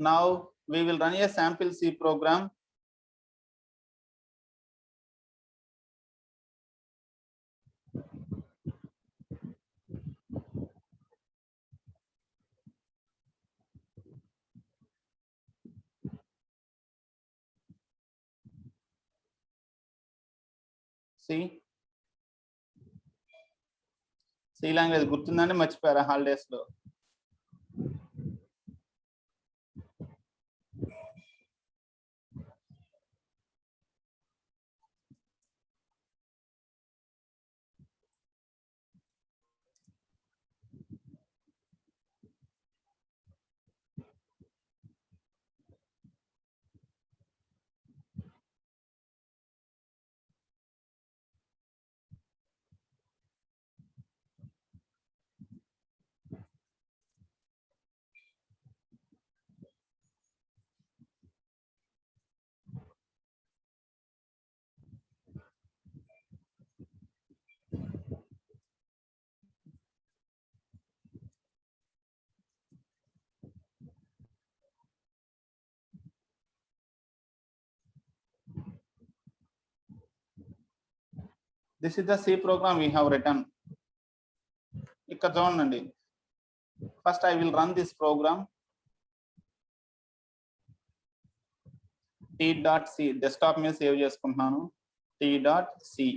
Now we will run a sample C program. C language గుర్తుందండి, మర్చిపోయారా holidays లో? This is the C program we have written. ఇక్కడ చూడండి, first I will run this program. t.c desktop మీద save చేసుకుంటున్నాను. t.c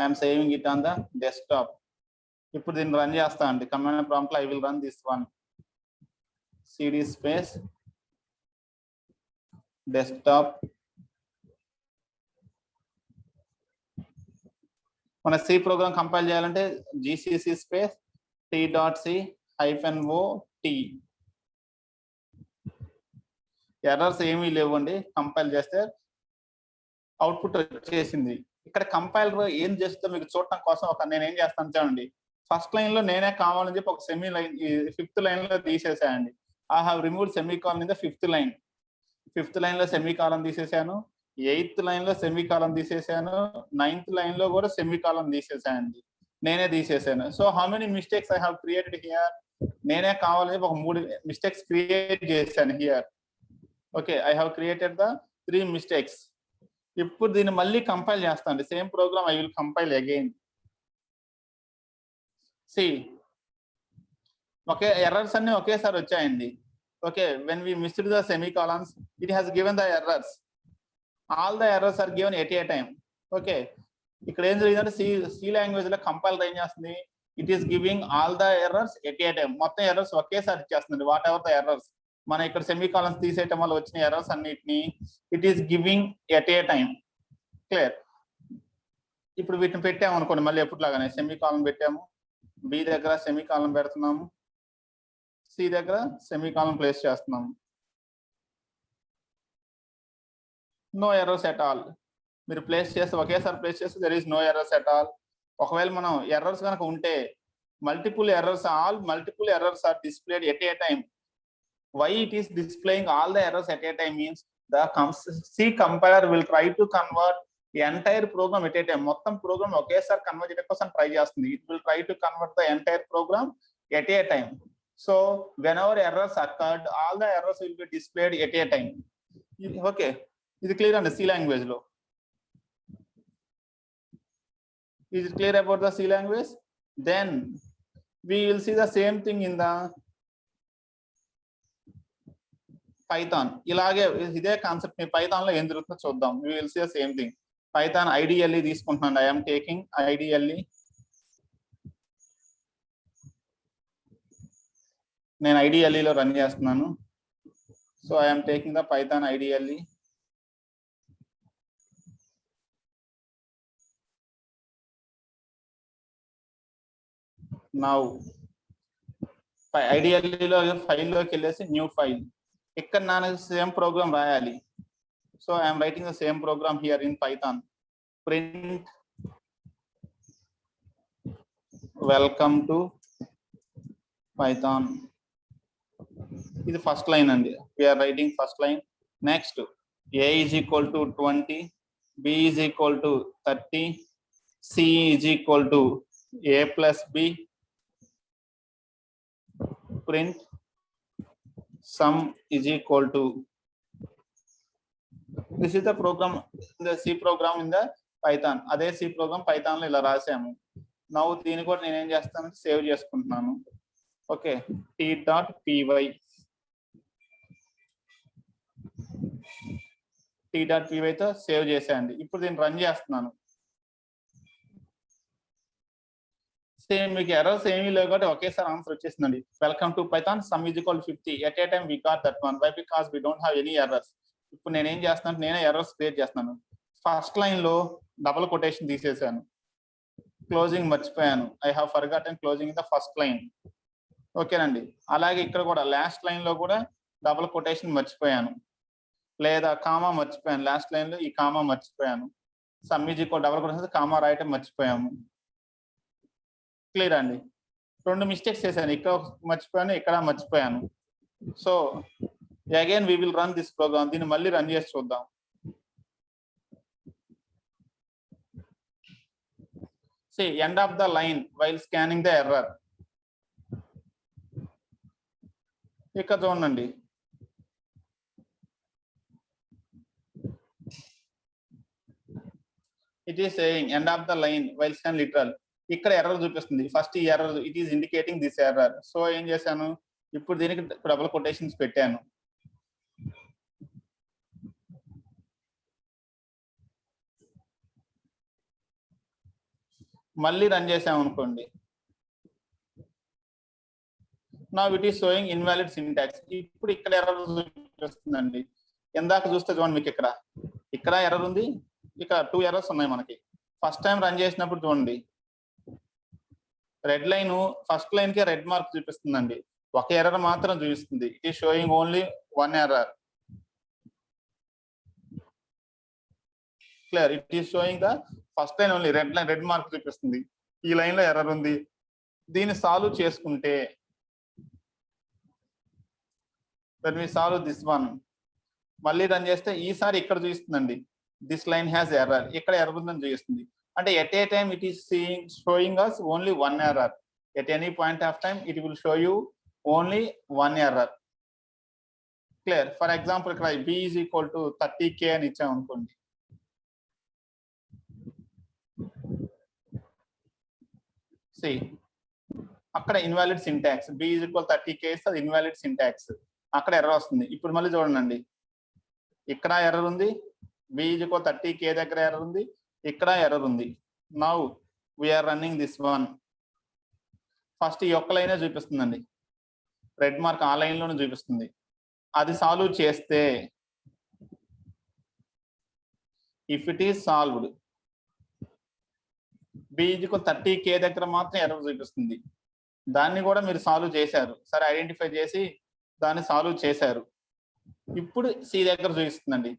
I am saving it on the desktop. ఇప్పుడు దీన్ని run చేస్తా అండి. కమాండ్ ప్రాంప్ట్ లో I will run this one. cd space desktop. మన సి ప్రోగ్రామ్ కంపైల్ చేయాలంటే gcc space t.c -o t. Errors ఏమీ లేవండి. కంపైల్ చేస్తే అవుట్పుట్ వచ్చేసింది. ఇక్కడ కంపైలర్ ఏం చేస్తుందో మీకు చూడటం కోసం నేను ఏం చేస్తాను చూడండి. ఫస్ట్ లైన్ లో నేనే కావాలని చెప్పి ఒక సెమీ లైన్ 5th లైన్ లో తీసేసాయండి. I have removed semicolon in the 5th line. 5th line లో సెమీకాలన్ తీసేసాను. 8th లైన్ లో సెమీకాలన్ తీసేసాను. 9th లైన్ లో కూడా సెమీకాలన్ తీసేసానండి. నేనే తీసేసాను. So how many mistakes I have created here? నేనే కావాలని ఒక 3 మిస్టేక్స్ క్రియేట్ చేశాను here. Okay, I have created the 3 mistakes. ఇప్పుడు దీన్ని మళ్ళీ కంపైల్ చేస్తాను. Same program I will compile again. See okay, errors అన్ని ఒకేసారి వచ్చాయండి. Okay, when we missed the semicolons, it has given the errors. All the errors are given at a time. Okay, ఇక్కడ ఏం జరిగిందంటే సి లాంగ్వేజ్ లో compiler ఏం చేస్తుంది? It is giving all the errors at a time. మొత్తం errors ఒకేసారి ఇచ్చేస్తుంది. What ever the errors, మన ఇక్కడ సెమీకాలన్స్ తీసేయటం వల్ల వచ్చిన ఎర్రర్స్ అన్నిటిని it is giving at a time. Clear? ఇప్పుడు వీటిని పెట్టాము అనుకోండి, మళ్ళీ ఎప్పటిలాగానే సెమీకాలన్ పెట్టాము. బి దగ్గర సెమీకాలన్ పెడుతున్నాము. సి దగ్గర సెమీకాలన్ ప్లేస్ చేస్తున్నాము. No errors at all. మీరు ప్లేస్ చేస్తే ఒకేసారి ప్లేస్ చేస్తే there is no errors at all. ఒకవేళ మనం ఎర్రర్స్ కనుక ఉంటే multiple errors are displayed at a time. Why it is displaying all the errors at a time means the C compiler will try to convert the entire program at a time. మొత్తం programme ఒకేసారి convert చేయడం కోసం try చేస్తుంది. It will try to convert the entire program at a time. So whenever errors occurred, all the errors will be displayed at a time. Okay, ఇది clear అండి C language లో. Is it clear about the C language? Then we will see the same thing in the Python. ఇలాగే ఇదే concept ని Python లో ఏం జరుగుతుందో చూద్దాం. We will see the same thing. Python IDLE తీసుకుంటున్నాను. I am taking IDLE. నేను ఐడిఎల్ఈలో రన్ చేస్తున్నాను. So I am taking the Python IDLE. Now ఐడిఎల్ఈలో ఫైల్లోకి వెళ్ళేసి న్యూ ఫైల్. ఇక్కడ నాకు సేమ్ ప్రోగ్రామ్ రాయాలి. So I'm writing the same program here in Python. Print welcome to Python. ఇది ఫస్ట్ లైన్ అండి. We're writing first line. Next a is equal to 20, b is equal to 30, c is equal to a plus b. Print sum is equal to, this is the program, the C program in the Python. అదే C program Python లో ఇలా రాసాము. Now దీన్ని కూడా నేను ఏం చేస్తాను, save చేసుకుంటున్నాను. Okay, t.py తో సేవ్ చేసేయండి. ఇప్పుడు దీన్ని రన్ చేస్తున్నాను. సేమ్ మీకు ఎర్రర్స్ ఏమీ లేవు కాబట్టి ఒకేసారి ఆన్సర్ వచ్చేసిందండి. Welcome to Python, sum is equal 50. At a time we got that one. Why? Because we don't have any errors. ఇప్పుడు నేను ఏం చేస్తున్నాను, నేనే ఎర్రర్స్ క్రియేట్ చేస్తున్నాను. ఫస్ట్ లైన్ లో డబుల్ కొటేషన్ తీసేసాను, క్లోజింగ్ మర్చిపోయాను. I have forgotten closing in the first line. ఓకేనండి. అలాగే ఇక్కడ కూడా లాస్ట్ లైన్ లో కూడా డబుల్ కొటేషన్ మర్చిపోయాను, లేదా కామా మర్చిపోయాను. లాస్ట్ లైన్ లో ఈ కామా మర్చిపోయాను. Some is equal double quotation comma రాయటం మర్చిపోయాము. క్లియర్ అండి. 2 మిస్టేక్స్ చేశాను, ఇక్కడ మర్చిపోయాను, ఇక్కడ మర్చిపోయాను. So again we will run this program. దీన్ని మళ్ళీ రన్ చేసి చూద్దాం. See, end of the line while scanning the error. ఇక్కడ చూడండి, it is saying end of the line while scan literal. ఇక్కడ ఎర్రర్ చూపిస్తుంది. ఫస్ట్ ఈ error, it is indicating this error. So ఏం చేశాను, ఇప్పుడు దీనికి డబుల్ కొటేషన్స్ పెట్టాను. మళ్ళీ రన్ చేసాం అనుకోండి, నా it is showing invalid syntax. ఇప్పుడు ఇక్కడ ఎర్రర్ చూపిస్తుందండి. ఎందాక చూస్తే చూడండి, మీకు ఇక్కడ ఎర్రర్ ఉంది, ఇక్కడ 2 ఎర్రర్స్ ఉన్నాయి మనకి. ఫస్ట్ టైం రన్ చేసినప్పుడు చూడండి, రెడ్ లైన్ ఫస్ట్ లైన్ కి రెడ్ మార్క్ చూపిస్తుందండి, ఒక ఎర్రర్ మాత్రం చూపిస్తుంది. It is showing only 1 error. Clear? It is showing the first line only, red mark చూపిస్తుంది. ఈ లైన్ లో ఎర్రర్ ఉంది. దీన్ని సాల్వ్ చేసుకుంటే, when we solve this one, మళ్ళీ రన్ చేస్తే ఈసారి ఇక్కడ చూపిస్తుందండి, దిస్ లైన్ హ్యాస్ ఎర్రర్. ఇక్కడ ఎర్రర్ ఉందని చూపిస్తుంది. అంటే at a time it is showing us only 1 error. At any point of time it will show you only 1 error. Clear? For example, ఇక్కడ b is equal to 30k అని ఇచ్చాం అనుకోండి. See, అక్కడ invalid syntax, b is equal 30k ఇస్తే అది invalid syntax. అక్కడ error వస్తుంది. ఇప్పుడు మళ్ళీ చూడండి, ఇక్కడ ఎర్రర్ ఉంది, b is equal 30k దగ్గర ఎర్రర్ ఉంది, ఇక్కడ ఎర్రర్ ఉంది. Now we're running this one. First ఈ ఒక్క లైనే చూపిస్తుందండి, రెడ్ మార్క్ ఆ లైన్ లోనే చూపిస్తుంది. అది సాల్వ్ చేస్తే, if it is solved, b is equal 30k దగ్గర మాత్రం ఎర్రర్ చూపిస్తుంది. దాన్ని కూడా మీరు సాల్వ్ చేశారు, సరే ఐడెంటిఫై చేసి దాన్ని సాల్వ్ చేశారు. ఇప్పుడు సి దగ్గర చూపిస్తుందండి.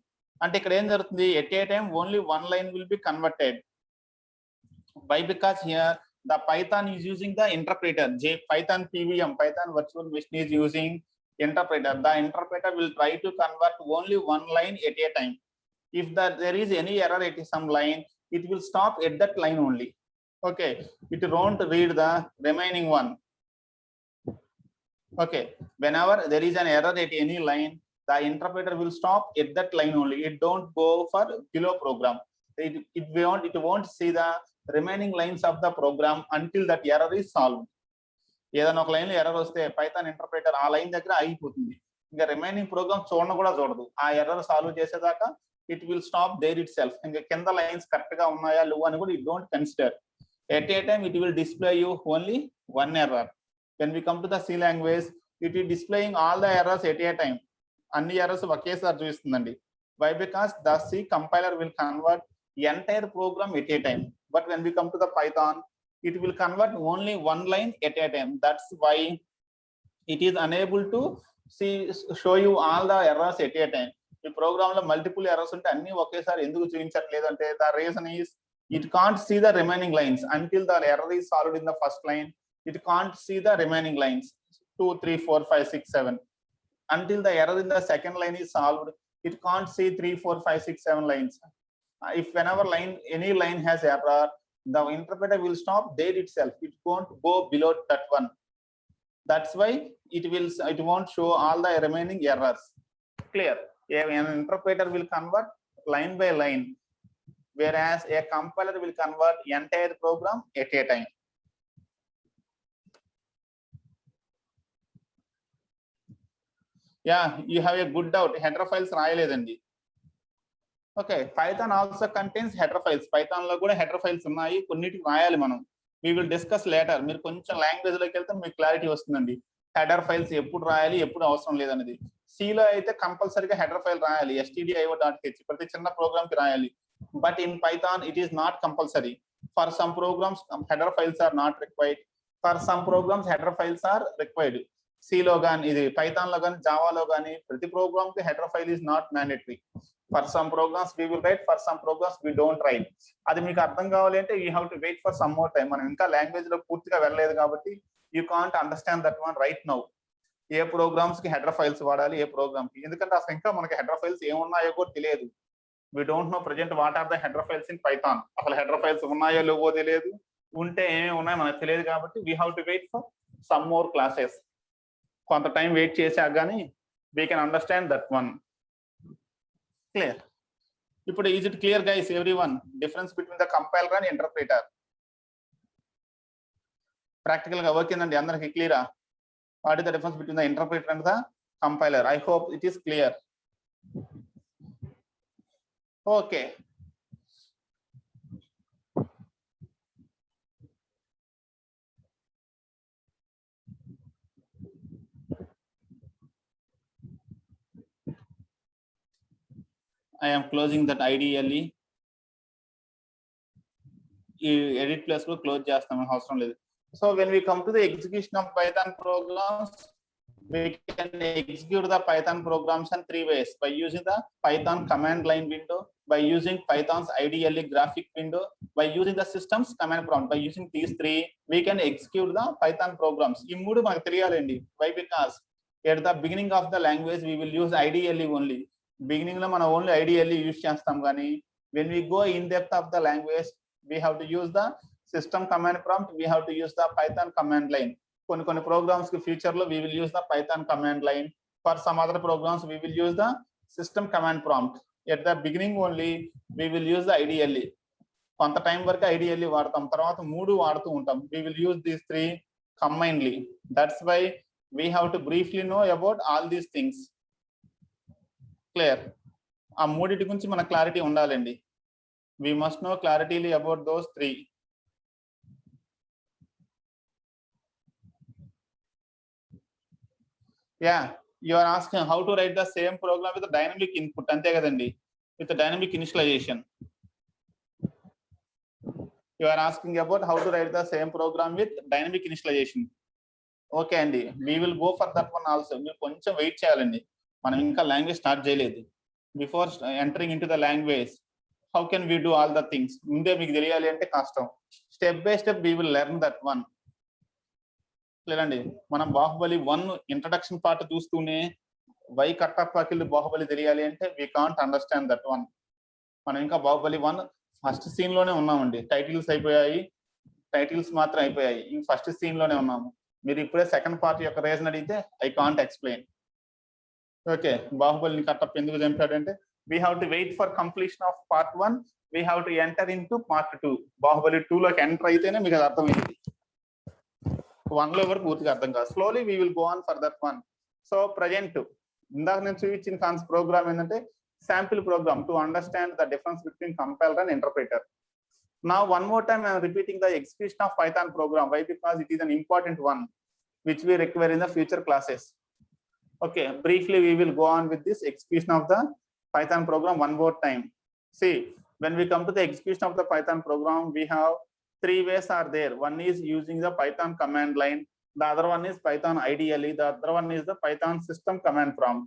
అంటే ఇక్కడ ఏం జరుగుతుంది, at a time only 1 line will be converted. Why? Because here the Python is using the interpreter. Python PVM, Python virtual machine is using interpreter. The interpreter will try to convert only 1 line at a time. If there is any error at some line, it will stop at that line only. Okay, it won't read the remaining one. Okay, whenever there is an error at any line, the interpreter will stop at that line only. It don't go for below program. It won't see the remaining lines of the program until that error is solved. ఏదైనా ఒక line లో error వస్తే Python interpreter ఆ line దగ్గర ఆగిపోతుంది. ఇంకా remaining programme కూడా చూడదు. ఆ ఎర్రర్ సాల్వ్ చేసేదాకా it will stop there itself. ఇంకా కింద లైన్స్ కరెక్ట్ గా ఉన్నాయా లేవు అని కూడా it don't consider. At a time it will display you only 1 error. when we come to the C language, it is displaying all the errors at a time. అన్ని errors ఒకేసారి చూపిస్తుందండి. Why? Because the C compiler will convert entire program at a time. But when we come to the Python, it will convert only 1 line at a time. That's why it is unable to show you all the errors at a time. ఈ programme లో multiple errors ఉంటే అన్ని ఒకేసారి ఎందుకు చూపించట్లేదు అంటే, the reason is it can't see the remaining lines until the error is solved in the first line. It can't see the remaining lines 2, 3, 4, 5, 6, 7 until the error in the second line is solved. It can't see 3, 4, 5, 6, 7 lines. If whenever any line has error, the interpreter will stop there itself. It won't go below that one. That's why it won't show all the remaining errors. Clear? An interpreter will convert line by line, whereas a compiler will convert entire program at a time. Yeah, you have a good doubt. Header files రాయలేదండి. Okay, Python also contains header files. Python లో కూడా header files ఉన్నాయి, కొన్నిటికి రాయాలి మనం. We will discuss later. మీరు కొంచెం language లోకి వెళ్తే మీకు క్లారిటీ వస్తుందండి. హెడర్ ఫైల్స్ ఎప్పుడు రాయాలి, ఎప్పుడు అవసరం లేదనేది. C లో అయితే కంపల్సరీగా హెడర్ ఫైల్ రాయాలి, stdio.h, ప్రతి చిన్న ప్రోగ్రామ్ కి రాయాలి. But in Python it is not compulsory. For some programs header files are not required. For some programs header files are required. C లో గాని, ఇది Python లో గాని, Java లో గాని ప్రతి ప్రోగ్రామ్ కి header file is not mandatory. For some programs we will write, for some programs we don't write. అది మీకు అర్థం కావాలి అంటే you have to wait for some more time. మనం ఇంకా లాంగ్వేజ్ లో పూర్తిగా వెళ్ళలేదు కాబట్టి you can't understand that one right now. ఏ ప్రోగ్రామ్స్ కి హెడర్ ఫైల్స్ వాడాలి, ఏ ప్రోగ్రామ్ కి, ఎందుకంటే అసలు ఇంకా మనకి హెడర్ ఫైల్స్ ఏమున్నాయో కూడా తెలియదు. We don't know present what are the header files in Python. అసలు హెడర్ ఫైల్స్ ఉన్నాయో లేవో తెలియదు, ఉంటే ఏమేమి ఉన్నాయో మనకు తెలియదు కాబట్టి we have to wait for some more classes. కొంత టైం వెయిట్ చేసాక కానీ we can understand that one. Clear? ఇప్పుడు is it clear guys, everyone? Difference between the compiler and interpreter. Practical గా వర్క్ ఏందండి అందరికి క్లియరా? What is the difference between the interpreter and the compiler? I hope it is clear. Okay. I am closing that IDLE. ఈ edit plus లో close చేస్తాం, అవసరం లేదు. So when we come to the execution of Python programs, we can execute the Python programs in three ways: by using the Python command line window, by using Python's IDLE graphic window, by using the system's command prompt. By using these three, we can execute the Python programs. ఈ మూడు మనకు తెలియాలండి. Why? Because at the beginning of the language we will use IDLE only. Beginning లో మనం only IDLE use చేస్తాం, కానీ when we go in depth of the language we have to use the system command prompt, we have to use the Python command line. కొన్ని programs కి future లో we will use the Python command line. For some other programs we will use the system command prompt. At the beginning only we will use the IDLE. కొంత time వరకు IDLE వాడతాం, తర్వాత మూడు వాడుతూ ఉంటాం. We will use these three combinedly. That's why we have to briefly know about all these things. Clear? ఆ మూడిటి గురించి మన క్లారిటీ ఉండాలండి. We must know clarity about those three. Yeah, you are asking how to write the same program with a dynamic input, ante kadandi, with a dynamic initialization. You are asking about how to write the same program with dynamic initialization. Okay andi, we will go for that one also. మీరు కొంచెం wait చేయాలండి, మనం ఇంకా language start చేయలేదు. Before entering into the language, how can we do all the things? ముందే మీకు తెలియాలి అంటే కష్టం. Step by step we will learn that one. లేదండి, మనం బాహుబలి 1 ఇంట్రడక్షన్ పార్ట్ చూస్తూనే వై కట్టప్పకిల్లు బాహుబలి తెలియాలి అంటే we can't understand that one. మనం ఇంకా బాహుబలి 1 ఫస్ట్ సీన్ లోనే ఉన్నామండి. టైటిల్స్ అయిపోయాయి, టైటిల్స్ మాత్రం అయిపోయాయి, ఇంక ఫస్ట్ సీన్ లోనే ఉన్నాము. మీరు ఇప్పుడే సెకండ్ పార్ట్ యొక్క రీజన్ అడిగితే I can't explain. ఓకే, బాహుబలిని కట్టప్ప ఎందుకు చంపాడంటే we have to wait for completion of part 1, we have to enter into part 2. Baahubali 2 లోకి ఎంటర్ అయితేనే మీకు అది అర్థమైంది. 1 లో వరకు పూర్తిగా అర్థం కాదు. Slowly we will go on for that one. So present ఇందాక నేను చూపించిన ప్రోగ్రామ్ ఏంటంటే sample program to understand the difference between compiler and interpreter. Now one more time I am repeating the execution of Python program. Why? Because it is an important one which we require in the future classes. Okay, briefly we will go on with this execution of the Python program one more time. See, when we come to the execution of the Python program, we have three ways are there. One is using the Python command line, the other one is Python IDLE, the other one is the Python system command prompt.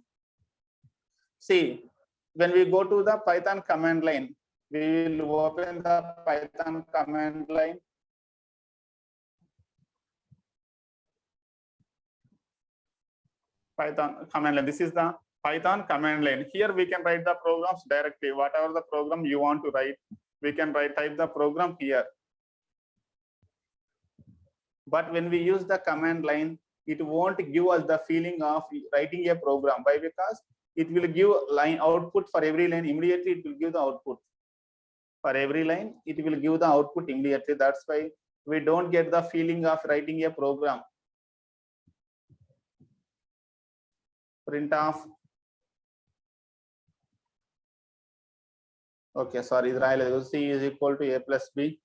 See, when we go to the Python command line, we will open the Python command line. Python command line, this is the Python command line. Here we can write the programs directly. Whatever the program you want to write, we can type the program here. But when we use the command line, it won't give us the feeling of writing a program. Why? Because it will give line output for every line. Immediately it will give the output. For every line, it will give the output immediately. That's why we don't get the feeling of writing a program. Print off. Okay, sorry, C is equal to a plus b.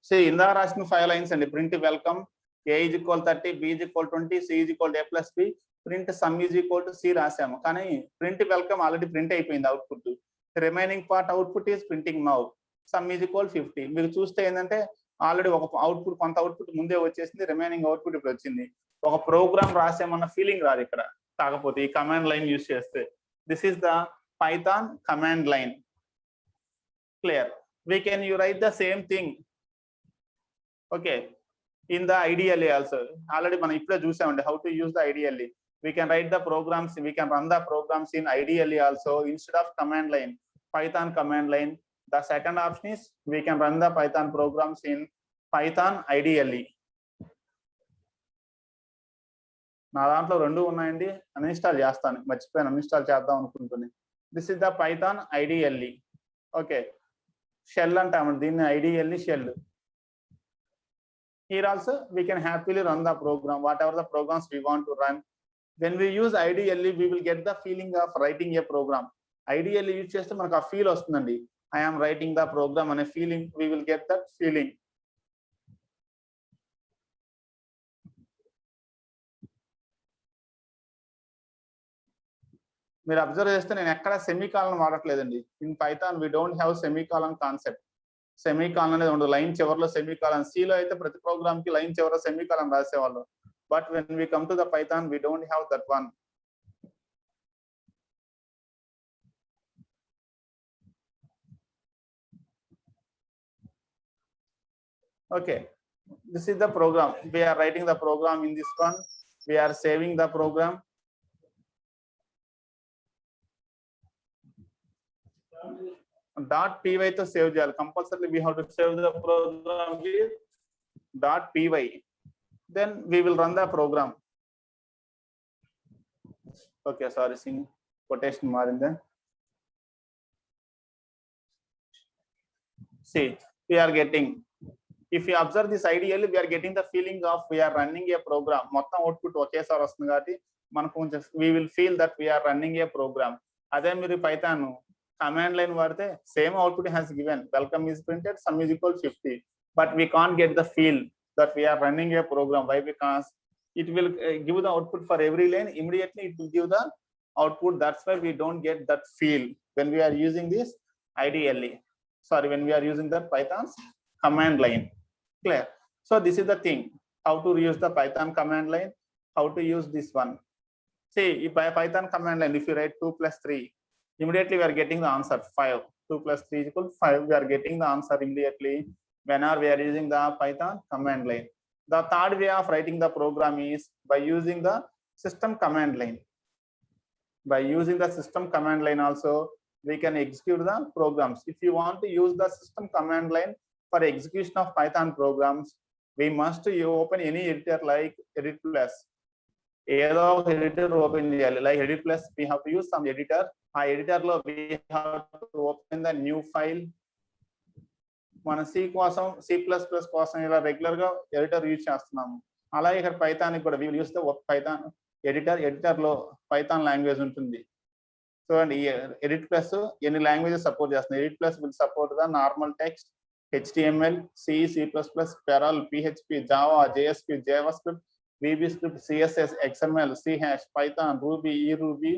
See, in the రాసిన 5 lines and print welcome, a is equal 30, b is equal 20, c is equal to a plus b, print sum is equal to c రాసాము. కానీ print welcome already print అయిపోయింది output. Remaining part output is printing now. Some is equal 50. మీరు చూస్తే ఏంటంటే already ఒక output కొంత output ముందే వచ్చేసింది, remaining output ఇప్పుడు వచ్చింది. ఒక ప్రోగ్రామ్ రాసామన్న ఫీలింగ్ రాదు ఇక్కడ. కాకపోతే ఈ కమాండ్ లైన్ యూజ్ చేస్తే this is the Python command line. Clear? We can you right the same thing. Okay, in the IDLE also. Already మనం ఇప్పుడే చూసామండి how to use the IDLE. We can write the programs, we can run the programs in IDLE also instead of command line, Python command line. The second option is we can run the Python programs in Python IDLE. నా దాంట్లో రెండు ఉన్నాయండి, uninstall చేస్తాను, మర్చిపోయాను uninstall చేద్దాం అనుకుంటున్నాను. This is the Python IDLE. Okay, shell అంటాము దీన్ని, IDLE shell. Here also we can happily run the program, whatever the programs we want to run. When we use IDLE, we will get the feeling of writing a program. IDLE use చేస్తే మనకు ఆ feel వస్తుందండి. I am writing the program అనే ఫీలింగ్, we will get that feeling. మీరు observe చేస్తే నేను ఎక్కడ సెమీకాలన్ వాడట్లేదండి. In Python we don't have semicolon concept. Semicolon అనేది ఉండదు, లైన్ చివరిలో సెమీకాలన్. సిలో అయితే ప్రతి ప్రోగ్రామ్ కి లైన్ చివరిలో సెమీకాలన్ రాసేవాళ్ళు. But when we come to the Python we don't have that one. Okay, this is the program. We are writing the program in this one. We are saving the program. .py తో save చేయాలి compulsory. we have to save the program here .py. then we will run the program. Okay, sorry, sing quotation మారింది. See, we are getting, if you observe this IDLE, we are getting the feeling of we are running a program. మొత్తం output ఒకేసారి వస్తుంది కాబట్టి మనకు కొంచెం we will feel that we are running a program. అదే మీరు Python command line వాడితే same output has given, welcome is printed, sum is equal 50, but we can't get the feel that we are running a program. Why? Because it will give the output for every line, immediately it will give the output. That's why we don't get that feel when we are using this IDLE. Sorry, when we are using the Python's command line. Clear? So this is the thing, how to use the Python command line, how to use this one. See, if by Python command line, if you write 2 plus 3, immediately we are getting the answer 5. 2 plus 3 is equal to 5. We are getting the answer immediately whenever we are using the Python command line. The third way of writing the program is by using the system command line. By using the system command line also, we can execute the programs. If you want to use the system command line for execution of Python programs, we must open any editor like Edit Plus. ఏదో ఒక editor open చేయాలి. Like edit plus we have to use some editor. ఆ editor లో we have to open the new file. మన C కోసం, C++ కోసం ఇలా regular గా ఎడిటర్ యూజ్ చేస్తున్నాము. అలాగే ఇక్కడ పైథాన్ కూడా we will use the Python editor. Editor లో పైథాన్ లాంగ్వేజ్ ఉంటుంది. చూడండి, ఈ ఎడిట్ ప్లస్ ఎన్ని లాంగ్వేజెస్ సపోర్ట్ చేస్తుంది. Edit plus will support the normal text, HTML, C, C++, Perl, PHP, Java, JSP, JavaScript, VBScript, CSS, XML, C#, Python, Ruby, eRuby,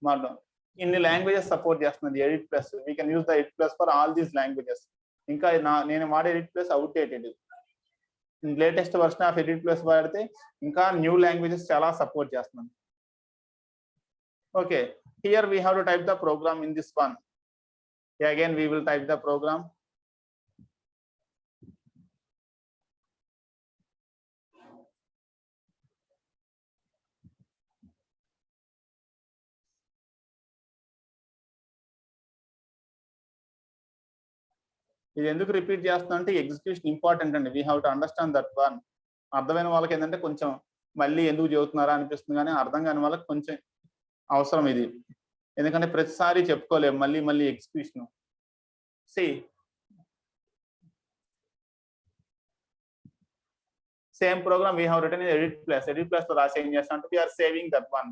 Markdown. ఇన్ని languages support చేస్తుంది edit plus. We can use the edit plus for all these languages. ఇంకా నేను వాడే edit plus outdated. Latest version of edit plus వాడితే ఇంకా new languages చాలా support చేస్తున్నాను. Okay, here we have to type the program in this one. Again we will type the program. ఇది ఎందుకు repeat చేస్తున్నా అంటే ఎగ్జిక్యూషన్ ఇంపార్టెంట్ అండి. We have to understand that one. అర్థమైన వాళ్ళకి ఏంటంటే కొంచెం మళ్ళీ ఎందుకు చెబుతున్నారా అనిపిస్తుంది, కానీ అర్థం కాని వాళ్ళకి కొంచెం అవసరం ఇది. ఎందుకంటే ప్రతిసారి చెప్పుకోలేము మళ్ళీ మళ్ళీ execution. See same program we have written in EditPlus. EditPlus లో రాసి ఏం చేస్తాం అంటే వీఆర్ సేవింగ్ దట్ వన్.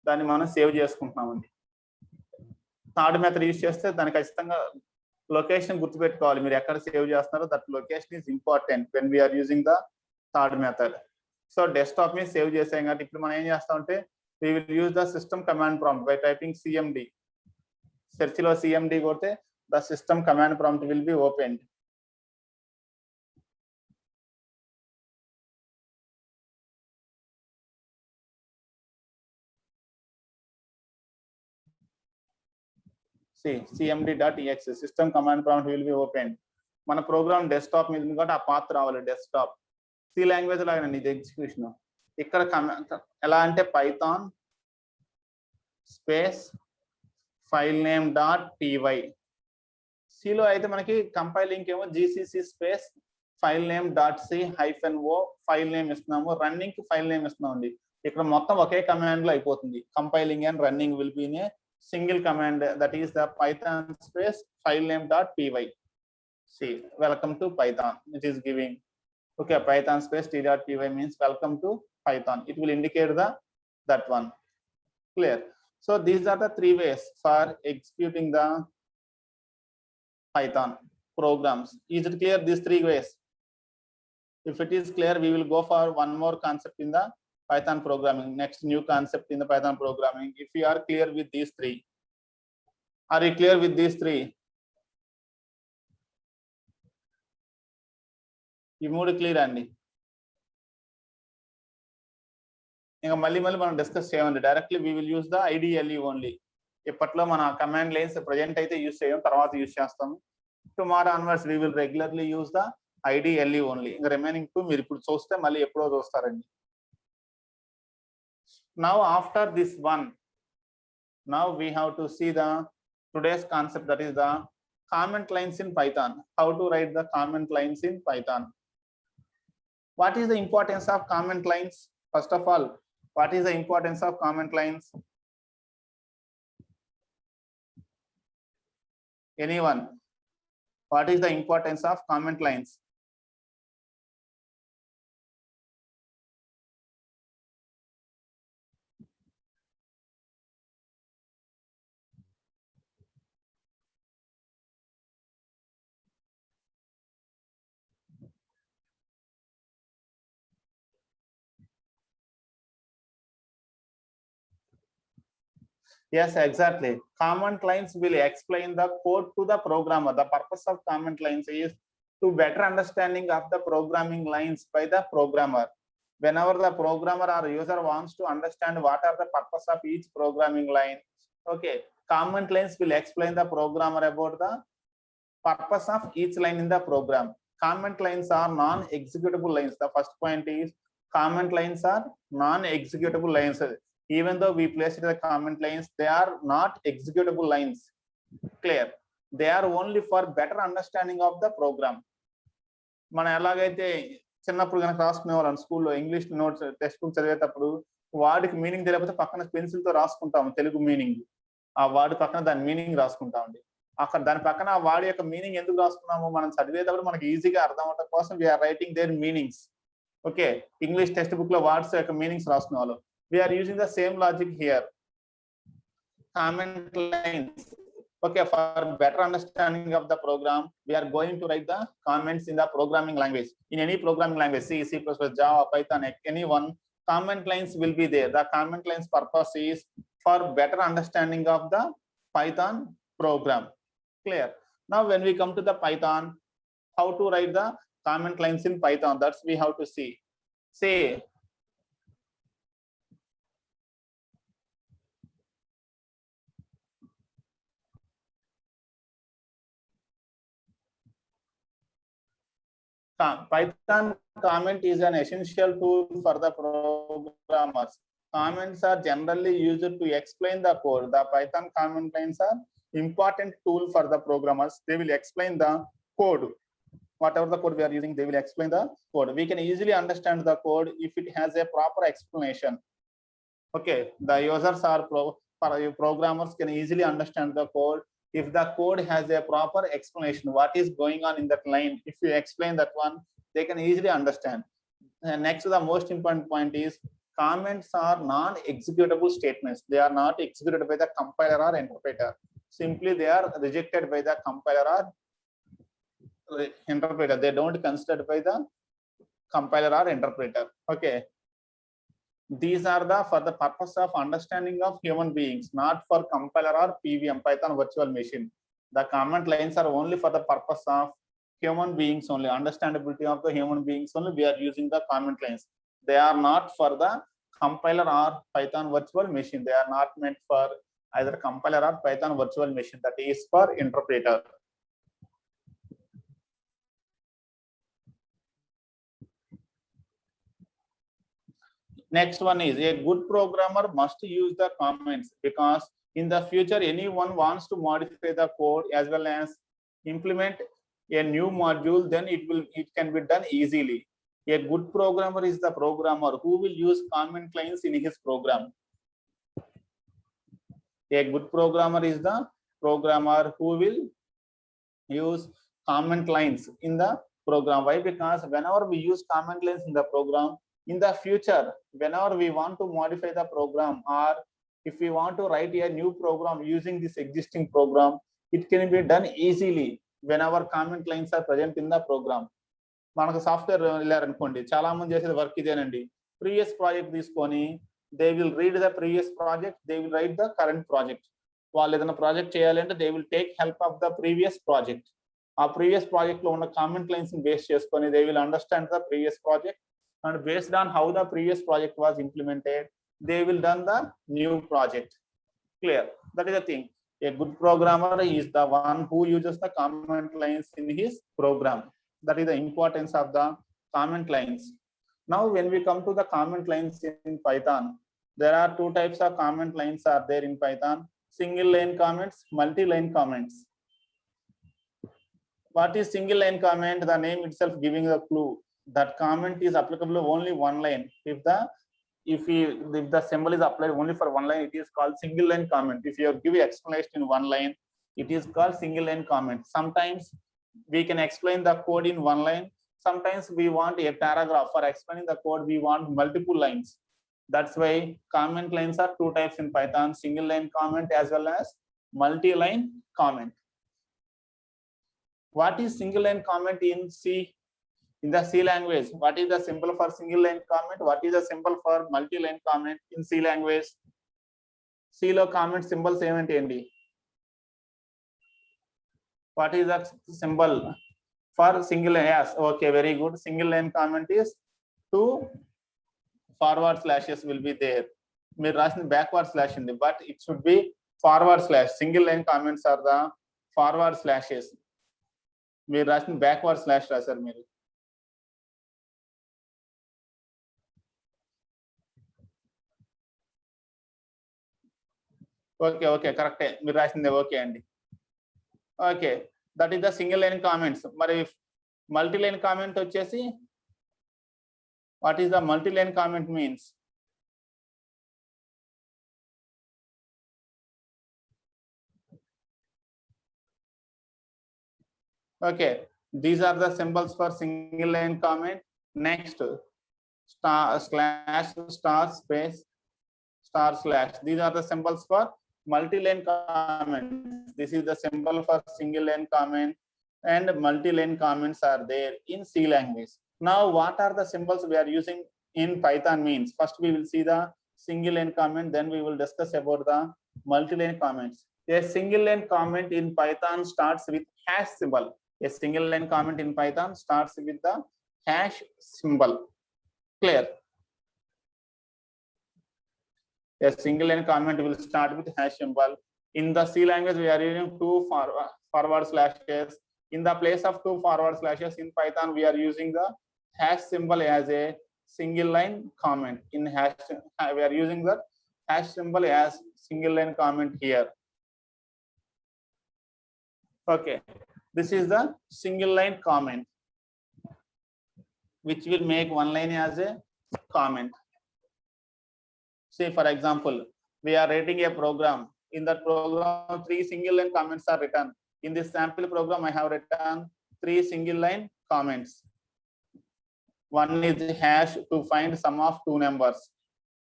దాన్ని మనం సేవ్ చేసుకుంటున్నామండి. థర్డ్ మెథడ్ యూజ్ చేస్తే దాన్ని ఖచ్చితంగా లొకేషన్ గుర్తుపెట్టుకోవాలి. మీరు ఎక్కడ సేవ్ చేస్తున్నారో that location is important when we're using the third method. So desktop మీద సేవ్ చేసాం కాబట్టి ఇప్పుడు మనం ఏం చేస్తామంటే we will use the system command prompt by typing cmd. Search లో cmd కొడితే the system command prompt will be opened. see cmd.exe system command prompt will be opened. మన ప్రోగ్రామ్ డెస్క్టాప్ మీద ఉంది కాబట్టి ఆ పాత్ రావాలి డెస్క్టాప్. సి లాంగ్వేజ్ లాగానండి ఇది execution. ఇక్కడ ఎలా అంటే Python space file name dot py. సిలో అయితే మనకి కంపైలింగ్ ఏమో GCC space file name dot C -o file name ఇస్తున్నాము, రన్నింగ్ కి ఫైల్ నేమ్ ఇస్తున్నామండి. ఇక్కడ మొత్తం ఒకే కమాండ్ లో అయిపోతుంది. Compiling and running will be in a single command, that is the Python space file name dot py. see welcome to python, it is giving okay python space t.py means welcome to python. It will indicate the that one. Clear? So these are the three ways for executing the python programs. Is it clear, these three ways? If it is clear, we will go for one more concept in the python programming, next new concept in the python programming. If you are clear with these three, are you clear with these three? ఈ మూడు clear అండి. ఇంకా మళ్ళీ మనం discuss చేయండి. Directly we will use the IDLE only. ఇప్పట్లో మన command lines present అయితే యూస్ చేయం, తర్వాత యూస్ చేస్తాము. Tomorrow onwards we will regularly use the IDLE only. ఇంకా రిమైనింగ్ టూ మీరు ఇప్పుడు చూస్తే మళ్ళీ ఎప్పుడో చూస్తారండి. Now after this one, now we have to see the today's concept, that is the comment lines in Python. How to write the comment lines in Python. What is the importance of comment lines? First of all, what is the importance of comment lines? Anyone? What is the importance of comment lines? Yes, exactly. Comment lines will explain the code to the programmer. The purpose of comment lines is to better understanding of the programming lines by the programmer. Whenever the programmer or user wants to understand what are the purpose of each programming line, okay, comment lines will explain the programmer about the purpose of each line in the program. Comment lines are non-executable lines. The first point is comment lines are non-executable lines. Even though we place it in the comment lines, they are not executable lines. Clear? They are only for better understanding of the program. మనం ఎలాగైతే చిన్నప్పుడు కనుక రాసుకునేవాళ్ళం స్కూల్లో English notes text book చదివేటప్పుడు వాడికి meaning తెలియకపోతే పక్కన pencil తో రాసుకుంటాం తెలుగు మీనింగ్. ఆ వాడి పక్కన దాని మీనింగ్ రాసుకుంటామండి. అక్కడ దాని పక్కన ఆ వాడి యొక్క మీనింగ్ ఎందుకు రాసుకున్నాము మనం చదివేటప్పుడు మనకి ఈజీగా అర్థం అవడం కోసం we're writing their meanings. Okay, English textbook లో వర్డ్స్ యొక్క మీనింగ్స్ రాసుకునే వాళ్ళు. We are using the same logic here. Comment lines. Okay, for better understanding of the program, we are going to write the comments in the programming language. In any programming language, C, C++, Java, Python, any one, comment lines will be there. The comment lines purpose is for better understanding of the Python program. Clear? Now, when we come to the Python, how to write the comment lines in Python? That's we have to see. Say, Python comment is an essential tool for the programmers. Comments are generally used to explain the code. The Python comment lines are important tool for the programmers. They will explain the code. Whatever the code we are using, they will explain the code. We can easily understand the code if it has a proper explanation. Okay, the users are programmers can easily understand the code if the code has a proper explanation. What is going on in that line? If you explain that one, they can easily understand. And next, the most important point is comments are non-executable statements. They are not executed by the compiler or interpreter. Simply, they are rejected by the compiler or interpreter. They don't considered by the compiler or interpreter. Okay. These are for the purpose of understanding of human beings, not for compiler or PVM, Python virtual machine. The comment lines are only for the purpose of human beings only, understandability of the human beings only. We are using the comment lines. They are not for the compiler or Python virtual machine. They are not meant for either compiler or Python virtual machine. That is for interpreter. Next one is a good programmer must use the comments because in the future anyone wants to modify the code as well as implement a new module, then it can be done easily. A good programmer is the programmer who will use comment lines in his program. A good programmer is the programmer who will use comment lines in the program. Why? Because whenever we use comment lines in the program, in the future, whenever we want to modify the program or if we want to write a new program using this existing program, it can be done easily whenever comment lines are present in the program. మనకు software వెళ్ళారనుకోండి, చాలా మంది చేసేది work ఇదేనండి. Previous project తీసుకొని they will read the previous project, they will write the current project. వాళ్ళు ఏదైనా project చేయాలంటే they will take help of the previous project. ఆ ప్రీవియస్ ప్రాజెక్ట్ లో ఉన్న కామెంట్ లైన్స్ బేస్ చేసుకొని they will understand the previous project and based on how the previous project was implemented, they will done the new project. Clear? That is the thing. A good programmer is the one who uses the comment lines in his program. That is the importance of the comment lines. Now, when we come to the comment lines in Python, there are two types of comment lines are there in Python: single line comments, multi-line comments. What is single line comment? The name itself giving the clue that comment is applicable only one line. If the symbol is applied only for one line, it is called single line comment. If you give explanation in one line, it is called single line comment. Sometimes we can explain the code in one line. Sometimes we want a paragraph. For explaining the code, we want multiple lines. That's why comment lines are two types in Python: single line comment as well as multi-line comment. What is single line comment in C? In the C language, what is the symbol for single line comment? What is the symbol for multi-line comment in C language? C lo comment symbols ఏమంటే అండి? What is the symbol for single line? Yes, okay, very good. Single line comment is two forward slashes will be there. మీరు రాసిన backward slash ఉంది, but it should be forward slash. Single line comments are the forward slashes. మీరు రాసిన backward slash రాశారు మీరు. Okay కరెక్టే, మీరు రాసిందే ఓకే అండి. Okay, that is the single line comments. మరి మల్టీ లైన్ కామెంట్ వచ్చేసి what is the multi line comment means? Okay, these are the symbols for single line comment. Next slash, star, space, star slash. These are the symbols for multi-line comment. This is the symbol for single line comment, and multi-line comments are there in C language. Now, what are the symbols we are using in Python means? First, we will see the single line comment, then we will discuss about the multi-line comments. A single line comment in Python starts with hash symbol. A single line comment in Python starts with the hash symbol. Clear? A single line comment will start with hash symbol. In the C language, we are using two forward slashes. In the place of two forward slashes in Python, we are using the hash symbol as a single line comment. In hash, we are using the hash symbol as single line comment here. Okay, This is the single line comment, which will make one line as a comment. Say for example, we are writing a program. In that program, 3 single line comments are written. In this sample program, I have written 3 single line comments. One is hash to find sum of 2 numbers.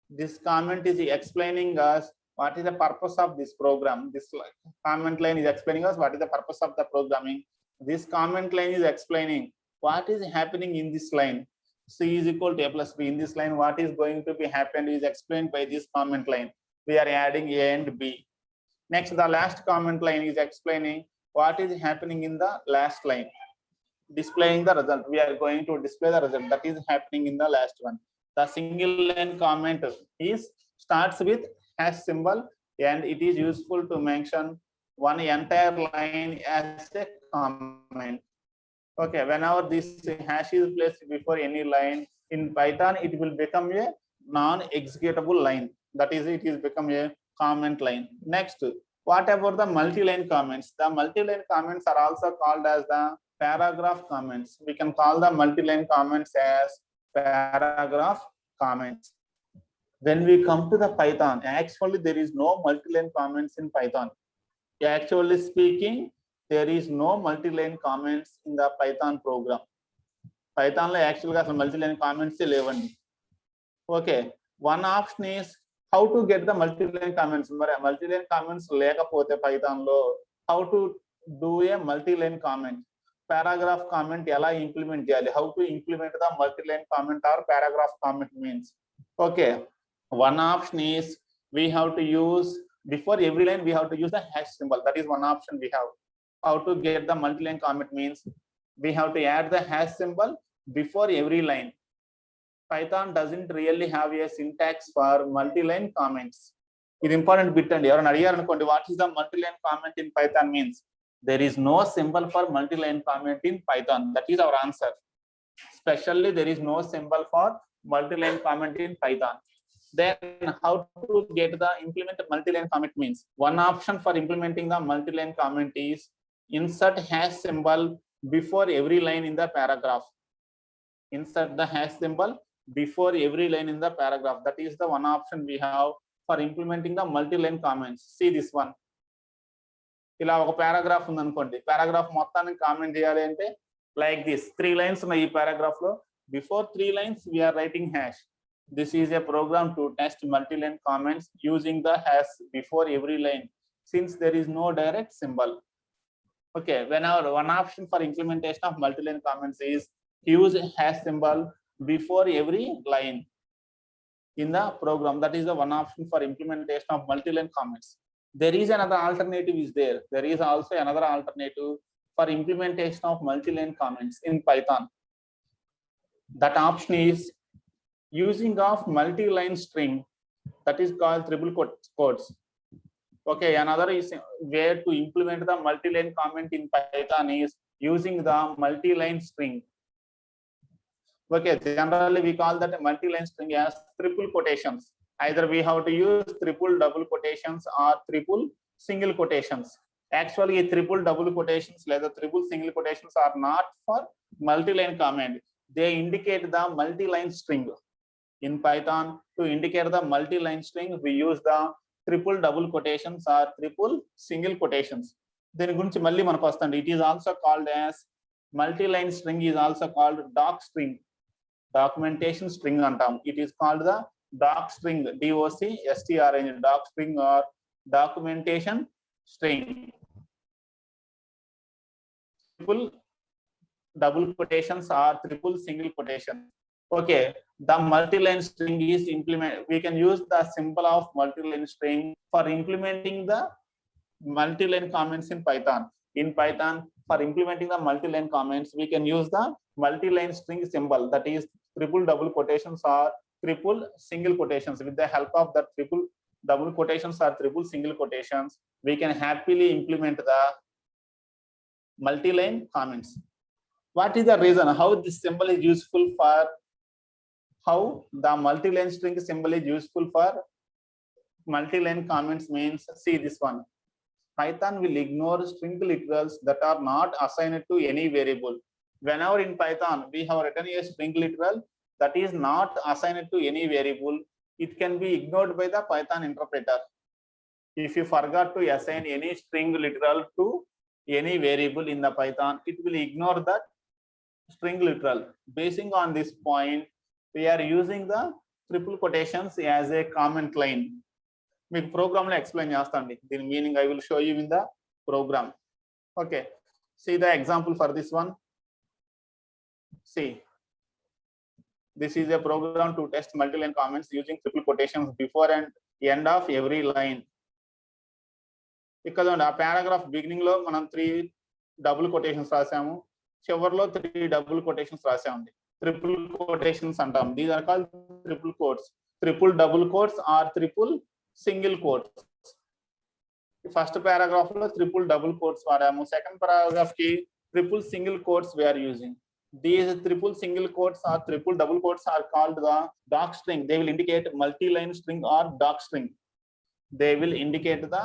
This comment is explaining us what is the purpose of this program. This comment line is explaining us what is the purpose of the programming. This comment line is explaining what is happening in this line. C is equal to A plus B. In this line, what is going to be happened is explained by this comment line. We are adding A and B. Next, the last comment line is explaining what is happening in the last line. Displaying the result. We are going to display the result that is happening in the last one. The single line comment starts with hash symbol, and it is useful to mention one entire line as a comment. Okay, whenever this hash is placed before any line in Python, it will become a non-executable line. That is, it is become a comment line. Next, what about the multi-line comments? The multi-line comments are also called as the paragraph comments. We can call the multi-line comments as paragraph comments. When we come to the Python, actually there is no multi-line comments in Python. Actually speaking, there is no multi-line comments in the Python program. Python lo actually got multi-line comments levandi. Okay, one option is how to get the multi-line comments. Multi-line comments lekapothe Python lo how to do a multi-line comment. Paragraph comment ela implement cheyali. How to implement the multi-line comment or paragraph comment means. Okay, one option is we have to use before every line we have to use the hash symbol. That is one option we have. How to get the multi-line comment means we have to add the hash symbol before every line. Python doesn't really have a syntax for multi-line comments. It's important bit and what is the multi-line comment in Python means. There is no symbol for multi-line comment in Python. That is our answer. Especially there is no symbol for multi-line comment in Python. Then how to get the implement multi-line comment means. One option for implementing the multi-line comment is insert hash symbol before every line in the paragraph. Insert the hash symbol before every line in the paragraph. That is the one option we have for implementing the multi-line comments. See this one. ఇలా ఒక paragraph ఉంది అనుకోండి. Paragraph మొత్తానికి comment చేయాలి అంటే like this 3 lines ఉన్నాయి ఈ paragraph లో. Before 3 lines we are writing hash. This is a program to test multi-line comments using the hash before every line since there is no direct symbol. Okay, whenever one option for implementation of multi-line comments is use hash symbol before every line in the program. That is the one option for implementation of multi-line comments. There is another alternative is there. There is also another alternative for implementation of multi-line comments in Python. That option is using of multi-line string, that is called triple quotes. Okay, another is way to implement the multi-line comment in Python is using the multi-line string. Okay, generally we call that a multi-line string as triple quotations. Either we have to use triple double quotations or triple single quotations. Actually, triple double quotations లేదా triple single quotations are not for multi-line comment. They indicate the multi-line string. In Python, to indicate the multi-line string, we use the triple double quotations or triple single quotations. దీని గురించి మళ్ళీ మనకు వస్తుంది. It is also called as multi-line string is also called doc string. Documentation string అంటాం. It is called the doc string, DOCSTRING, doc string or documentation string. Triple double quotations or triple single quotation. Okay, the multi-line string is we can use the symbol of multi-line string for implementing the multi-line comments in Python. In Python, for implementing the multi-line comments, we can use the multi-line string symbol, that is triple double quotations or triple single quotations. With the help of the triple double quotations or triple single quotations, we can happily implement the multi-line comments. What is the reason how this symbol is useful for, how the multi-line string symbol is useful for multi-line comments means, see this one. Python will ignore string literals that are not assigned to any variable. Whenever in Python we have written a string literal that is not assigned to any variable, it can be ignored by the Python interpreter. If you forgot to assign any string literal to any variable in the Python, it will ignore that string literal. Basing on this point, we are using the triple quotations as a comment line. మీకు program లో explain చేస్తాండి దీని meaning. I will show you in the program. Okay, see the example for this one. See, this is a program to test multi-line comments using triple quotations before and end of every line. ఇక్కడ ఆ paragraph beginning లో మనం 3 double quotations రాసాము, చివరిలో 3 double quotations రాసామండి. Triple quotations అంటాం. These are called triple quotes, triple double quotes or triple single quotes. First paragraph లో triple double quotes వాడాము, సెకండ్ పారాగ్రాఫ్ కి triple single quotes we are using. These triple single quotes or triple double quotes are called the doc string. They will indicate multi-line string or doc string. They will indicate the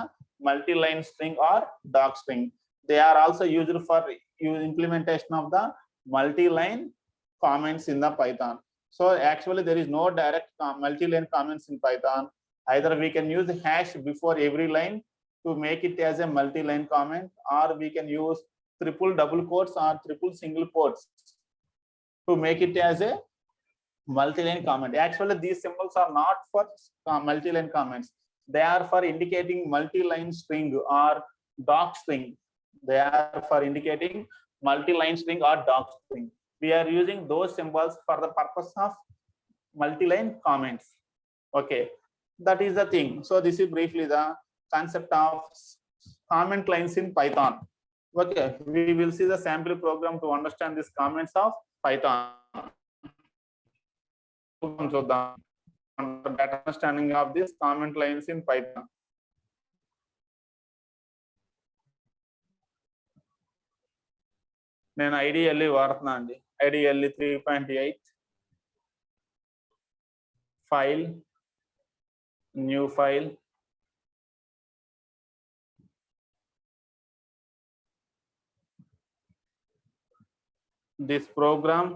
multi-line string or doc string. They are also used for implementation of the multi-line comments in the Python. So actually there is no direct multi-line comments in Python. Either we can use hash before every line to make it as a multi-line comment, or we can use triple double quotes or triple single quotes to make it as a multi-line comment. Actually these symbols are not for multi-line comments. They are for indicating multi-line string or doc string. They are for indicating multi-line string or doc string. We are using those symbols for the purpose of multi-line comments. Okay, that is the thing. So this is briefly the concept of comment lines in Python. Okay, we will see the sample program to understand these comments of Python. So the better understanding of these comment lines in Python. నేను IDLE వాడుతున్నా అండి. IDLE 3.8 file, new file, this program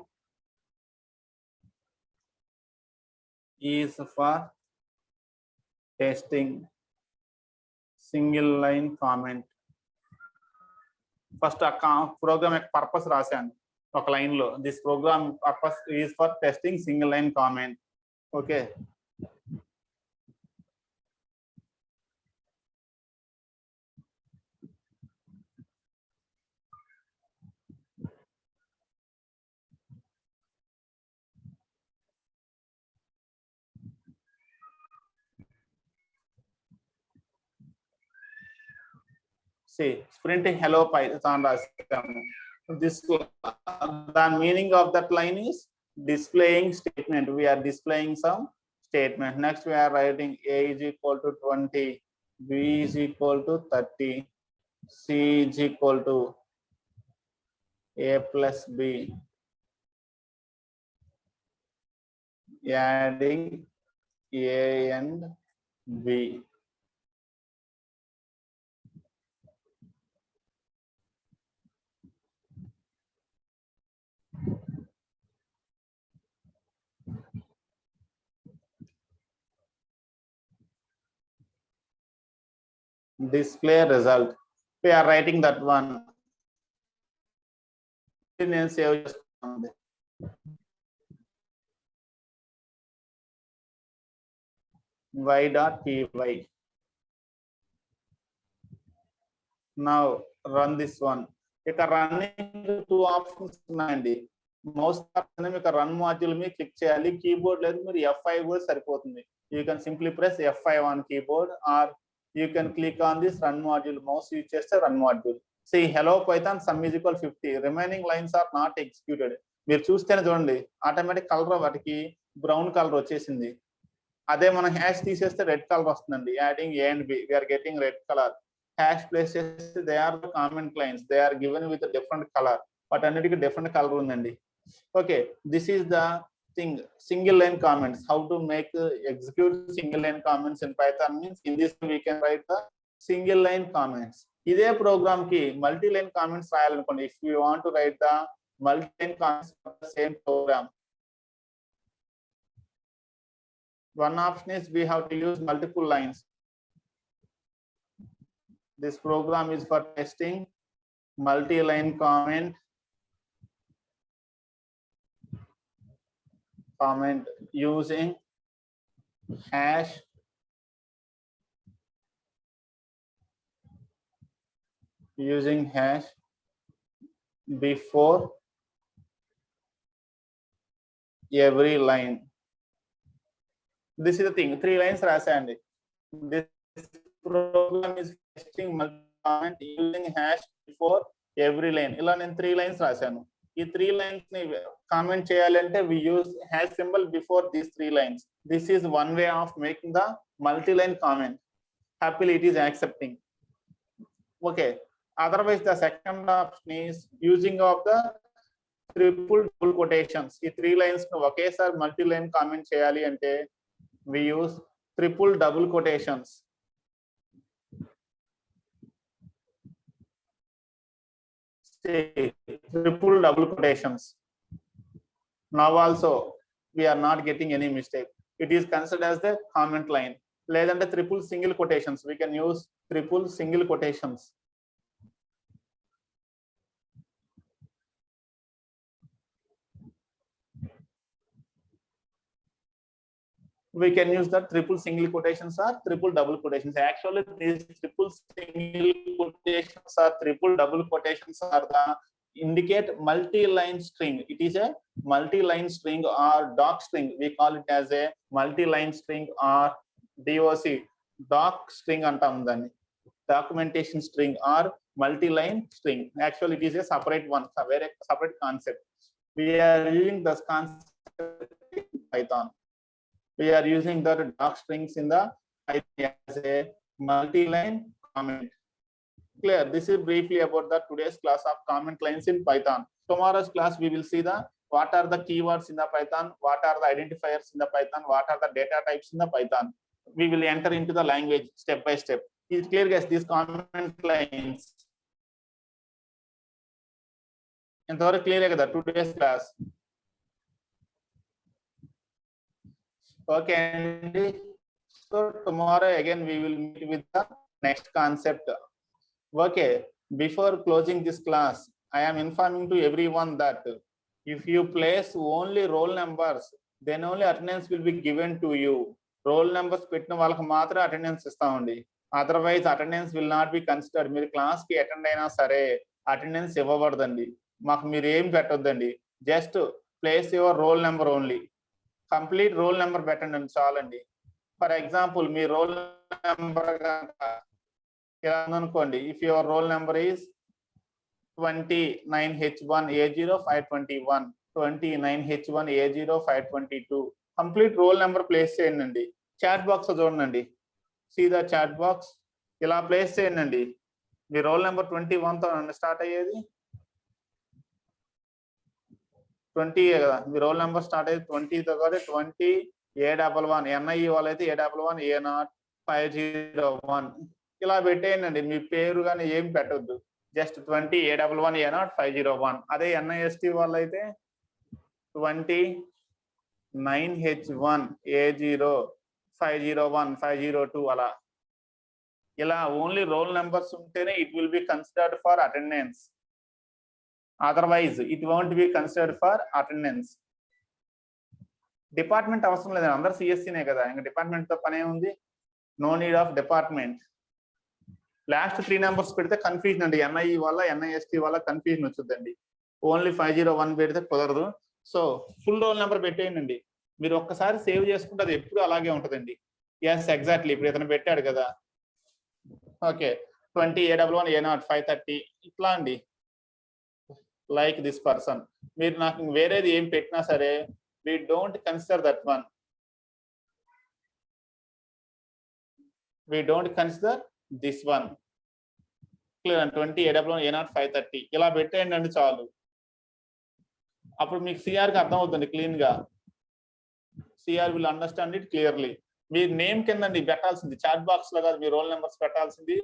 is for testing single line comment. First ఆ program యొక్క purpose రాశాను ఒక line లో. This program purpose is for testing single line comment. Okay, see printing hello Python రాసాము. This the meaning of that line is displaying statement. We are displaying some statement. Next we are writing a is equal to 20, b is equal to 30, c is equal to a plus b, adding a and b. Display result. We are writing that one. నేను save చేస్తాను. y.py. Now run this one. ఇక్కడ running 2 options ఉన్నాయండి. Mouse మీకు run module మీద click చేయాలి. Keyboard లేదు, మీరు F5 కూడా సరిపోతుంది. You can simply press F5 on keyboard, or you can click on this run module. Mouse use cheste run module. See hello Python sum is equal 50. Remaining lines are not executed. మీరు చూస్తేనే చూడండి automatic colour వాటికి brown colour వచ్చేసింది. అదే మనం hash తీసేస్తే red colour వస్తుందండి. Adding A and B we are getting red color. Hash place చేస్తే they are the comment lines. They are given with a different color. But అన్నిటికీ different colour ఉందండి. Okay, this is the thing, single line comments. How to make execute single line comments in Python means in this we can write the single line comments. ఇదే program కి multi line comments రాయాలనుకోండి, if you want to write the multi line comments for the same program, one option is we have to use multiple lines. This program is for testing multi-line comment using hash before every line. This is the thing, 3 lines రాసేయండి. This program is testing multi-comment using hash before every line. ఇలా నేను 3 lines రాశాను. ఈ 3 lines ని comment చేయాలంటే we use hash symbol before these 3 lines. This is one way of making the multi-line comment. Happily it is accepting. Okay. Otherwise the second option is using of the triple double quotations. ఈ 3 lines ను ఒకేసారి multi-line comment చేయాలి అంటే we use triple double quotations. Triple double quotations. Now also we are not getting any mistake. It is considered as the comment line. లేదంటే triple single quotations. We can use triple single quotations. We can use the triple single quotations or triple double quotations. Actually, these triple single quotations or triple double quotations are the indicate multi-line string. It is a multi-line string or doc string. We call it as a multi-line string or DOC, doc string antam danni. Documentation string or multi-line string. Actually, it is a separate one, a very separate concept. We are using this concept in Python. We are using the doc strings in the Python as a multi-line comment. Clear? This is briefly about the today's class of comment lines in Python. Tomorrow's class we will see the what are the keywords in the Python, what are the identifiers in the Python, what are the data types in the Python. We will enter into the language step by step. Is clear guys? These comment lines. ఎంతవరకు clear కదా today's class? Okay, Andy. So tomorrow again we will meet with the next concept. Okay, before closing this class, I am informing to everyone that if you place only roll numbers, then only attendance will be given to you. Roll numbers పెట్టిన వాళ్ళకి మాత్రం attendance ఇస్తామండి. Otherwise attendance will not be considered. మీరు class కి attend అయినా సరే attendance ఇవ్వబడదండి. మాకు మీరు ఏం పెట్టొద్దండి. Just place your roll number only. Complete roll number పెట్టండి చాలండి. ఫర్ ఎగ్జాంపుల్ మీ రోల్ నెంబర్ ఇలా ఉందనుకోండి, if your roll number is 29H1A0521, 29H1A0522, complete roll number place చేయండి. చాట్ బాక్స్ చూడండి, సీదా చాట్ బాక్స్ ఇలా ప్లేస్ చేయండి. మీ రోల్ నెంబర్ 21తో స్టార్ట్ అయ్యేది 20 కదా, మీ రోల్ నెంబర్ స్టార్ట్ అయ్యేది 20తో కాబట్టి 20A11, NIE వాళ్ళైతే A11A0501 ఇలా పెట్టేయండి. మీ పేరు కానీ ఏం పెట్టొద్దు, జస్ట్ 20A11A0501. అదే NIST వాళ్ళైతే 29H1A0501, 502 అలా. ఇలా ఓన్లీ రోల్ నెంబర్స్ ఉంటేనే it will be considered for attendance. Otherwise it won't be considered for attendance. Department అవసరం లేదండి, అందరు సిఎస్సీనే కదా, ఇంకా డిపార్ట్మెంట్ తో పనే ఉంది. No need of department. Last 3 numbers పెడితే కన్ఫ్యూజన్ అండి. NIE వల్ల NIST వల్ల కన్ఫ్యూజన్ వచ్చిందండి. ఓన్లీ 501 పెడితే కుదరదు. సో ఫుల్ రోల్ నెంబర్ పెట్టేయండి. మీరు ఒక్కసారి సేవ్ చేసుకుంటే అది ఎప్పుడు అలాగే ఉంటుందండి. ఎస్ ఎగ్జాక్ట్లీ, ఇప్పుడు ఇతను పెట్టాడు కదా, ఓకే 20A11A0530 ఇట్లా అండి, లైక్ దిస్ పర్సన్. మీరు నాకు వేరేది ఏం పెట్టినా సరే we don't consider that one. We don't consider this one. Clear? 20A11A0530 ఇలా పెట్టేయండి అండి చాలు. అప్పుడు మీకు సిఆర్ కి అర్థం అవుతుంది క్లీన్ గా. CR will understand it clearly. మీ నేమ్ కిందండి పెట్టాల్సింది, చాట్ బాక్స్ లో కాదు మీ రోల్ నెంబర్స్ పెట్టాల్సింది.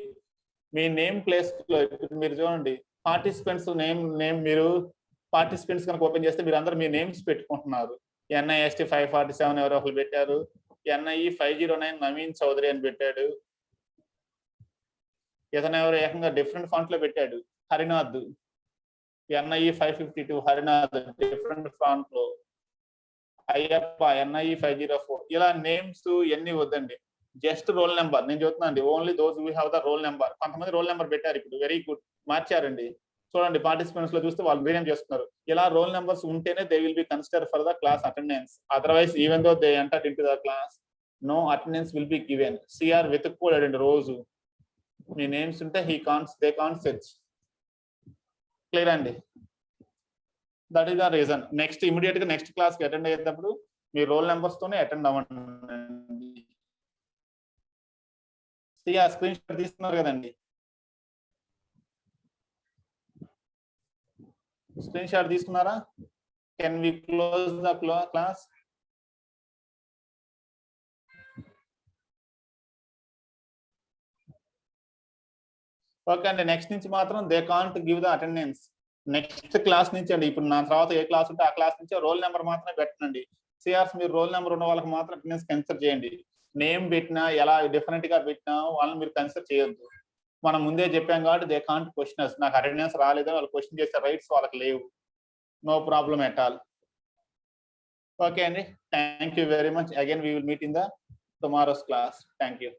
మీ నేమ్ ప్లేస్ లో మీరు చూడండి, పార్టిసిపెంట్స్ నేమ్ మీరు పార్టిసిపెంట్స్ కనుక ఓపెన్ చేస్తే మీరు అందరూ మీ నేమ్స్ పెట్టుకుంటున్నారు. NIST 547 ఎవరో ఒకరు పెట్టారు, NIE 509 నవీన్ చౌదరి అని పెట్టాడు, ఇతను ఎవరు ఏకంగా డిఫరెంట్ ఫాంట్ లో పెట్టాడు Harinath, NIE 552 Harinath different font లో, అయ్యప్ప NIE 504. ఇలా నేమ్స్ ఎన్ని వద్దండి, జస్ట్ రోల్ నెంబర్. నేను చెప్తున్నా అండి, only those we have the roll number. కొంతమంది రోల్ నెంబర్ పెట్టారు ఇప్పుడు, వెరీ గుడ్, మార్చారండి. చూడండి పార్టిసిపెంట్స్ లో చూస్తే వాళ్ళు రీనేమ్ చేస్తున్నారు. ఇలా రోల్ నెంబర్స్ ఉంటేనే they will be consider for the class attendance. Otherwise even though they entered into the class, no attendance will be given. CR వెతుక్కోలేడండి రోజు, మీ నేమ్స్ ఉంటే దే కాంట్ సెర్చ్. క్లియర్ అండి? That is the reason. Next immediate గా next class కి attend అయ్యేటప్పుడు మీ roll numbers తోనే అటెండ్ అవ్వండి. స్క్రీన్ షాట్ తీసుకున్నారు కదండి, స్క్రీన్ షాట్ తీసుకున్నారా? Can we close the class? Okay అండి, నెక్స్ట్ నుంచి మాత్రం they can't give the attendance. Next class నుంచి అండి, ఇప్పుడు నా తర్వాత ఏ క్లాస్ ఉంటే ఆ క్లాస్ నుంచి రోల్ నెంబర్ మాత్రమే పెట్టండి. సిఆర్స్ మీరు రోల్ నెంబర్ ఉన్న వాళ్ళకి మాత్రం అటెండెన్స్ కన్సిడర్ చేయండి. నేమ్ పెట్టినా ఎలా డిఫరెంట్ గా పెట్టినా వాళ్ళని మీరు కన్సిడర్ చేయొద్దు. మనం ముందే చెప్పాం కాబట్టి దే కాంట్ క్వశ్చనర్స్. నాకు అటెండెన్స్ రాలేదని వాళ్ళు క్వశ్చన్ చేసే రైట్స్ వాళ్ళకి లేవు. No problem at all. Okay అండి, thank you very much. Again we will meet in the tomorrow's class. Thank you.